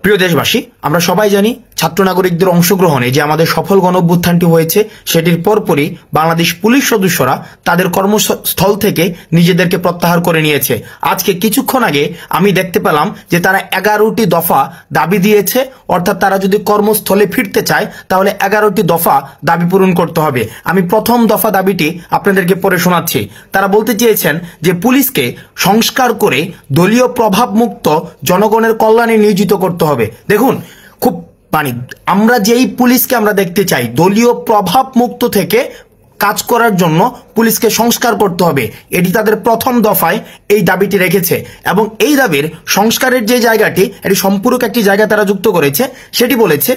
প্রিয় দেশবাসী, আমরা সবাই জানি ছাত্র নাগরিকদের অংশগ্রহণে যে আমাদের সফল গণঅভ্যুত্থানটি হয়েছে সেটির পরপরই বাংলাদেশ পুলিশ সদস্যরা তাদের কর্মস্থল থেকে নিজেদেরকে প্রত্যাহার করে নিয়েছে। আজকে কিছুক্ষণ আগে আমি দেখতে পেলাম যে তারা 11টি দফা দাবি দিয়েছে, অর্থাৎ তারা যদি কর্মস্থলে ফিরতে চায় তাহলে 11টি দফা দাবি পূরণ করতে হবে। আমি প্রথম দফা দাবিটি আপনাদেরকে পড়ে শোনাচ্ছি। তারা বলতে চেয়েছেন যে পুলিশকে সংস্কার করে দলীয় প্রভাব মুক্ত জনগণের কল্যাণে নিয়োজিত করতে হবে। দেখুন, খুব আমরা যেই পুলিশকে আমরা দেখতে চাই দলীয় প্রভাব মুক্ত থেকে কাজ করার জন্য পুলিশকে সংস্কার করতে হবে, এটি তাদের প্রথম দফায় এই দাবিটি রেখেছে। এবং এই দাবির সংস্কারের যে জায়গাটি, এটি সম্পূরক একটি জায়গা তারা যুক্ত করেছে। সেটি বলেছে,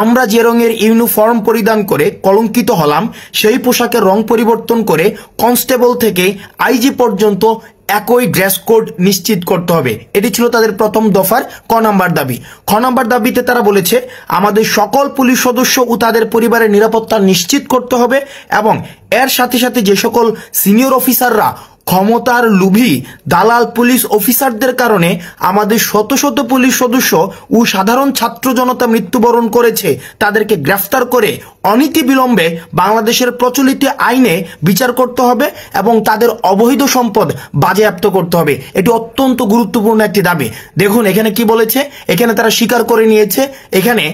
আমরা যে রঙের ইউনিফর্ম পরিধান করে কলঙ্কিত হলাম সেই পোশাকের রং পরিবর্তন করে কনস্টেবল থেকে আইজি পর্যন্ত একই ড্রেস কোড নিশ্চিত করতে হবে। এটি ছিল তাদের প্রথম দফার ক নাম্বার দাবি। খ নাম্বার দাবিতে তারা বলেছে, আমাদের সকল পুলিশ সদস্য ও তাদের পরিবারের নিরাপত্তা নিশ্চিত করতে হবে এবং এর সাথে সাথে যে সকল সিনিয়র অফিসাররা ক্ষমতার লোভী দালাল পুলিশ অফিসারদের কারণে আমাদের শত শত পুলিশ সদস্য ও সাধারণ ছাত্র জনতা মৃত্যুবরণ করেছে তাদেরকে গ্রেফতার করে অনীতি বিলম্বে বাংলাদেশের প্রচলিত আইনে বিচার করতে হবে এবং তাদের অবৈধ সম্পদ বাজেয়াপ্ত করতে হবে। এটি অত্যন্ত গুরুত্বপূর্ণ একটি দাবি। দেখুন এখানে কি বলেছে, এখানে তারা স্বীকার করে নিয়েছে, এখানে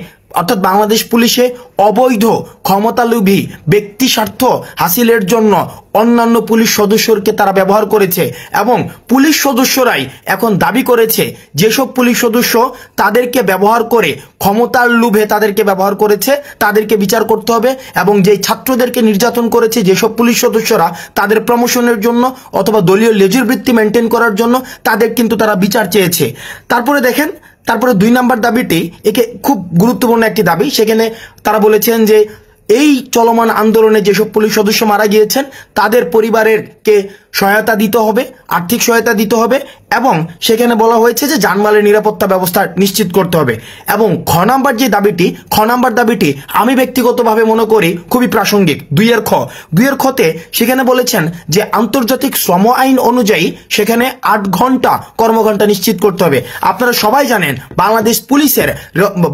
অর্থাৎ বাংলাদেশ পুলিশে অবৈধ ক্ষমতালোভী ব্যক্তি স্বার্থ হাসিলের জন্য অন্যান্য পুলিশ সদস্যকে তারা ব্যবহার করেছে এবং পুলিশ সদস্যরাই এখন দাবি করেছে যেসব পুলিশ সদস্য তাদেরকে ব্যবহার করে ক্ষমতার লোভে তাদেরকে ব্যবহার করেছে তাদেরকে বিচার করতে হবে এবং যেই ছাত্রদেরকে নির্যাতন করেছে যেসব পুলিশ সদস্যরা তাদের প্রমোশনের জন্য অথবা দলীয় লেজুর বৃত্তি মেনটেন করার জন্য তাদের কিন্তু তারা বিচার চেয়েছে। তারপরে দেখেন, তারপরে 2 নাম্বার দাবিটি একে খুব গুরুত্বপূর্ণ একটি দাবি। সেখানে তারা বলেছেন যে এই চলমান আন্দোলনে যেসব পুলিশ সদস্য মারা গিয়েছেন তাদের পরিবারেরকে সহায়তা দিতে হবে, আর্থিক সহায়তা দিতে হবে এবং সেখানে বলা হয়েছে যে জানমালের নিরাপত্তা ব্যবস্থা নিশ্চিত করতে হবে। এবং খ নাম্বার যে দাবিটি, খ নাম্বার দাবিটি আমি ব্যক্তিগতভাবে মনে করি খুবই প্রাসঙ্গিক। 2 খতে সেখানে বলেছেন যে আন্তর্জাতিক শ্রম আইন অনুযায়ী সেখানে 8 ঘন্টা কর্মঘণ্টা নিশ্চিত করতে হবে। আপনারা সবাই জানেন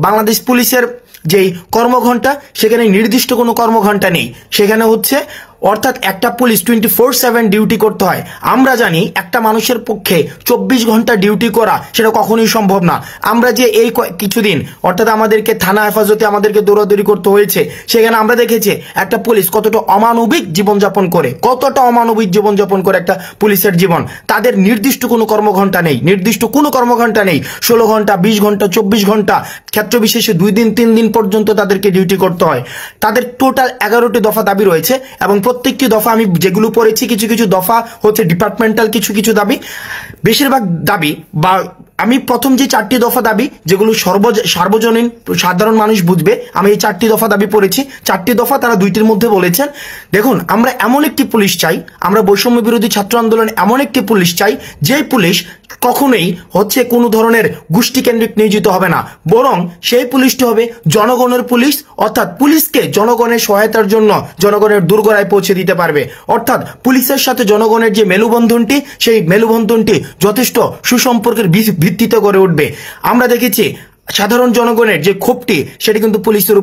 বাংলাদেশ পুলিশের যেই কর্মঘণ্টা সেখানে নির্দিষ্ট কোনো কর্মঘণ্টা নেই। সেখানে হচ্ছে অর্থাৎ একটা পুলিশ 24/7 ডিউটি করতে হয়। আমরা জানি একটা মানুষের পক্ষে 24 ঘন্টা ডিউটি করা সেটা কখনোই সম্ভব না। আমরা যে এই কিছুদিন অর্থাৎ আমাদেরকে থানা হেফাজতে আমাদেরকে দৌড়াদৌড়ি করতে হয়েছে, সেখানে আমরা দেখেছি একটা পুলিশ কতটা অমানবিক জীবনযাপন করে একটা পুলিশের জীবন। তাদের নির্দিষ্ট কোনো কর্মঘণ্টা নেই, 16 ঘন্টা 20 ঘন্টা 24 ঘন্টা ক্ষেত্র বিশেষে 2 দিন 3 দিন পর্যন্ত তাদেরকে ডিউটি করতে হয়। তাদের টোটাল 11টি দফা দাবি রয়েছে এবং প্রত্যেকটি দফা আমি যেগুলো পড়েছি কিছু কিছু দফা হচ্ছে ডিপার্টমেন্টাল, কিছু দাবি, বেশিরভাগ দাবি বা আমি প্রথম যে 4টি দফা দাবি যেগুলো সার্বজনীন সাধারণ মানুষ বুঝবে, আমি এই 4টি দফা দাবি পড়েছি। 4টি দফা তারা 2টির মধ্যে বলেছেন, দেখুন আমরা এমন একটি পুলিশ চাই, আমরা বৈষম্য বিরোধী ছাত্র আন্দোলন এমন একটি পুলিশ চাই যে পুলিশ কখনোই হচ্ছে কোনো ধরনের গোষ্ঠী কেন্দ্রিক নিয়োজিত হবে না, বরং সেই পুলিশটি হবে জনগণের পুলিশ, অর্থাৎ পুলিশকে জনগণের সহায়তার জন্য জনগণের দোরগোড়ায় পৌঁছে দিতে পারবে। অর্থাৎ পুলিশের সাথে জনগণের যে মেলবন্ধনটি, সেই মেলবন্ধনটি যথেষ্ট সুসম্পর্কের ভিত্তিতে গড়ে উঠবে। আমরা দেখেছি সাধারণ জনগণের যে ক্ষোভটি সেটি কিন্তু পুলিশের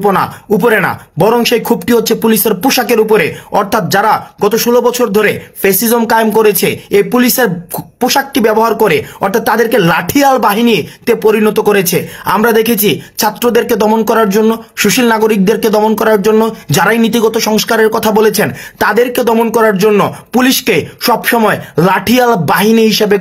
উপরে না, বরং সেই ক্ষোভটি হচ্ছে পুলিশের পোশাকের উপরে। অর্থাৎ যারা গত 16 বছর ধরে ফ্যাসিজম কায়েম করেছে এই পুলিশের পোশাকটি ব্যবহার করে, অর্থাৎ তাদেরকে লাঠিয়াল বাহিনীতে পরিণত করেছে। আমরা দেখেছি ছাত্রদেরকে দমন করার জন্য, সুশীল নাগরিকদেরকে দমন করার জন্য, যারাই নীতিগত সংস্কারের কথা বলেছেন তাদেরকে দমন করার জন্য পুলিশকে সবসময় লাঠিয়াল বাহিনী হিসেবে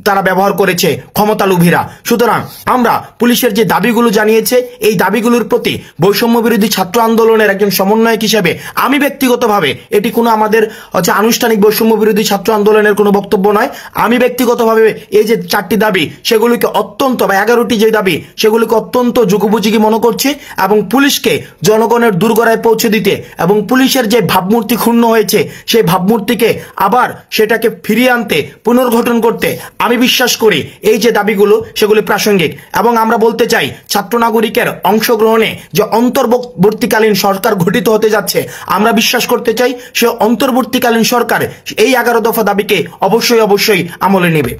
তারা ব্যবহার করেছে ক্ষমতালোভীরা। সুতরাং আমরা পুলিশের যে দাবিগুলো জানিয়েছে এই দাবিগুলোর প্রতি বৈষম্য বিরোধী ছাত্র আন্দোলনের একজন সমন্বয়ক হিসেবে আমি ব্যক্তিগতভাবে, এটি কোনো আমাদের হচ্ছে আনুষ্ঠানিক বৈষম্য বিরোধী ছাত্র আন্দোলনের কোনো বক্তব্য নয়, আমি ব্যক্তিগতভাবে এই যে 4টি দাবি সেগুলিকে অত্যন্ত বা 11টি যে দাবি সেগুলিকে অত্যন্ত যুগোপযোগী মনে করছি এবং পুলিশকে জনগণের দোরগোড়ায় পৌঁছে দিতে এবং পুলিশের যে ভাবমূর্তি ক্ষুণ্ণ হয়েছে সেই ভাবমূর্তিকে আবার সেটাকে ফিরিয়ে আনতে, পুনর্গঠন করতে আমি বিশ্বাস করি এই যে দাবিগুলো সেগুলি প্রাসঙ্গিক। এবং আমরা বলতে চাই ছাত্র নাগরিকের অংশগ্রহণে যে অন্তর্বর্তীকালীন সরকার গঠিত হতে যাচ্ছে, আমরা বিশ্বাস করতে চাই সে অন্তর্বর্তীকালীন সরকার এই 11 দফা দাবিকে অবশ্যই আমলে নেবে।